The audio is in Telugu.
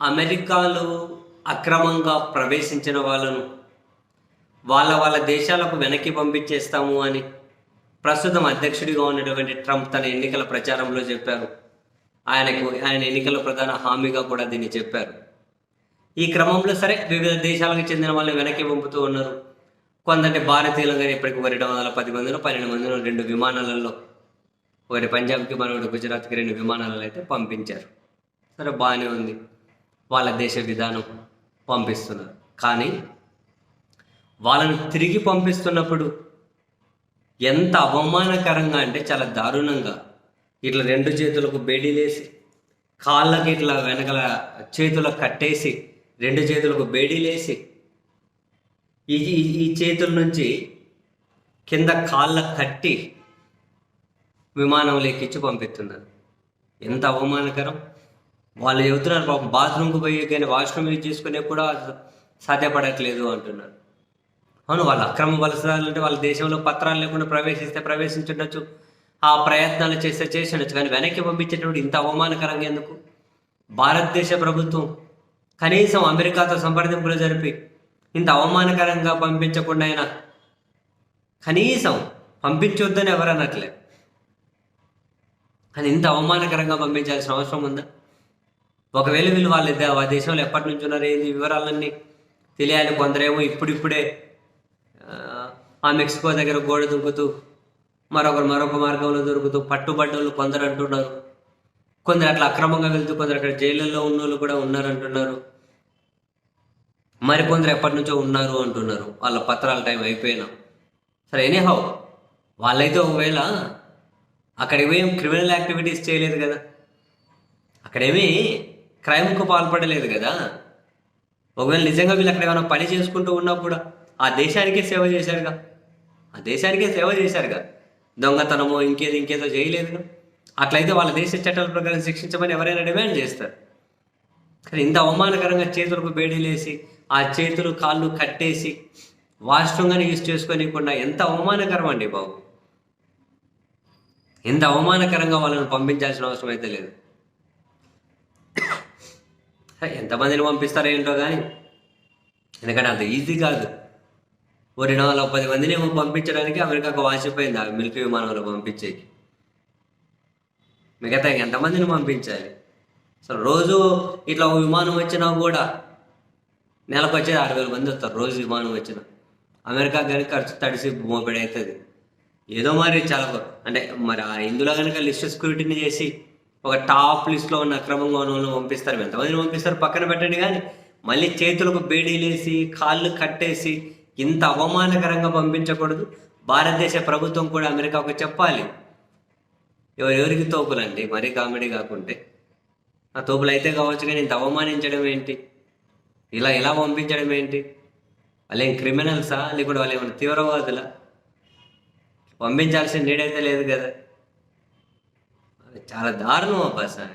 అమెరికాలో అక్రమంగా ప్రవేశించిన వాళ్ళను వాళ్ళ దేశాలకు వెనక్కి పంపించేస్తాము అని ప్రస్తుతం అధ్యక్షుడిగా ఉన్నటువంటి ట్రంప్ తన ఎన్నికల ప్రచారంలో చెప్పారు. ఆయన ఎన్నికల ప్రధాన హామీగా కూడా దీన్ని చెప్పారు. ఈ క్రమంలో సరే వివిధ దేశాలకు చెందిన వాళ్ళని వెనక్కి పంపుతూ ఉన్నారు. కొందరి భారతీయులుగా ఇప్పటికి 210 మందిలో 12 మందిలో 2 విమానాలలో, ఒకటి పంజాబ్కి మరొకటి గుజరాత్కి 2 విమానాలలో అయితే పంపించారు. సరే, బాగానే ఉంది, వాళ్ళ దేశ విధానం పంపిస్తున్నారు. కానీ వాళ్ళని తిరిగి పంపిస్తున్నప్పుడు ఎంత అవమానకరంగా అంటే చాలా దారుణంగా ఇట్లా 2 చేతులకు బేడీలేసి, కాళ్ళకి ఇట్లా వెనకల చేతులకు కట్టేసి 2 చేతులకు బేడీలేసి ఈ చేతుల నుంచి కింద కాళ్ళకు కట్టి విమానంలో ఎక్కించి పంపిస్తున్నారు. ఎంత అవమానకరం! వాళ్ళు చెబుతున్నారు పాపం బాత్రూమ్కి పోయి కానీ వాష్రూమ్ యూజ్ చేసుకునే కూడా సాధ్యపడట్లేదు అంటున్నారు. అవును, వాళ్ళు అక్రమ వలసదారులు అంటే వాళ్ళ దేశంలో పత్రాలు లేకుండా ప్రవేశించుండొచ్చు, ఆ ప్రయత్నాలు చేసి ఉండొచ్చు. కానీ వెనక్కి పంపించేటప్పుడు ఇంత అవమానకరంగా ఎందుకు? భారతదేశ ప్రభుత్వం కనీసం అమెరికాతో సంప్రదింపులు జరిపి ఇంత అవమానకరంగా పంపించకుండా అయినా కనీసం పంపించొద్దని ఎవరన్నట్లే, కానీ ఇంత అవమానకరంగా పంపించాల్సిన అవసరం ఉందా? ఒకవేళ వీళ్ళు వాళ్ళ దేశంలో ఎప్పటి నుంచి ఉన్నారు ఏంది వివరాలన్నీ తెలియాలి. కొందరేమో ఇప్పుడిప్పుడే ఆ మెక్సికో దగ్గర గోడ దుంకుతూ మరొక మార్గంలో దొరుకుతూ పట్టుబడ్డోళ్ళు కొందరు అంటున్నారు. కొందరు అట్లా అక్రమంగా వెళ్తూ కొందరు అక్కడ జైళ్ళల్లో ఉన్న వాళ్ళు కూడా ఉన్నారంటున్నారు. మరికొందరు ఎప్పటి నుంచో ఉన్నారు అంటున్నారు, వాళ్ళ పత్రాల టైం అయిపోయినా. సరే, ఎనీహౌ వాళ్ళైతే ఒకవేళ అక్కడేమీ క్రిమినల్ యాక్టివిటీస్ చేయలేదు కదా, అక్కడేమీ క్రైమ్కు పాల్పడలేదు కదా. ఒకవేళ నిజంగా వీళ్ళు అక్కడ ఏమైనా పని చేసుకుంటూ ఉన్నా కూడా ఆ దేశానికే సేవ చేశారుగా, దొంగతనమో ఇంకేదో చేయలేదుగా. అట్లయితే వాళ్ళ దేశ చట్టాల ప్రకారం శిక్షించమని ఎవరైనా డిమాండ్ చేస్తారు. కానీ ఇంత అవమానకరంగా చేతులకు బేడీలేసి ఆ చేతులు కాళ్ళు కట్టేసి వాష్రూమ్గానే యూజ్ చేసుకోనికుండా ఎంత అవమానకరం అండి బాబు! ఎంత అవమానకరంగా వాళ్ళని పంపించాల్సిన అవసరం అయితే లేదు. ఎంతమందిని పంపిస్తారో ఏంటో కానీ, ఎందుకంటే అంత ఈజీ కాదు. 410 మందిని పంపించడానికి అమెరికాకు వాసిపోయింది ఆ మిలిటరీ విమానంలో పంపించేకి. మిగతా ఎంతమందిని పంపించాలి? అసలు రోజు ఇట్లా విమానం వచ్చినా కూడా నెలకు వచ్చేది 6,000 మంది వస్తారు రోజు విమానం వచ్చిన. అమెరికా కనుక ఖర్చు తడిసి మోపెడి అవుతుంది. ఏదో మరి చాలా అంటే మరి ఆ ఇందులో కనుక లిస్ట్ స్క్రూటినీ చేసి ఒక టాప్ లిస్ట్లో ఉన్న అక్రమంగా ఉన్న వాళ్ళని పంపిస్తారు. ఎంతమందిని పంపిస్తారు పక్కన పెట్టండి. కానీ మళ్ళీ చేతులకు బేడీలేసి కాళ్ళు కట్టేసి ఇంత అవమానకరంగా పంపించకూడదు. భారతదేశ ప్రభుత్వం కూడా అమెరికాకు చెప్పాలి, ఎవరెవరికి తోపులండి, మరీ కామెడీ కాకుంటే. ఆ తోపులు అయితే కావచ్చు, కానీ ఇంత అవమానించడం ఏంటి, ఇలా పంపించడం ఏంటి? వాళ్ళు ఏం క్రిమినల్సా, లేకుంటే వాళ్ళు ఏమైనా తీవ్రవాదులా? పంపించాల్సిన నీడైతే లేదు కదా. చాలా దారుణం అబ్బా సార్.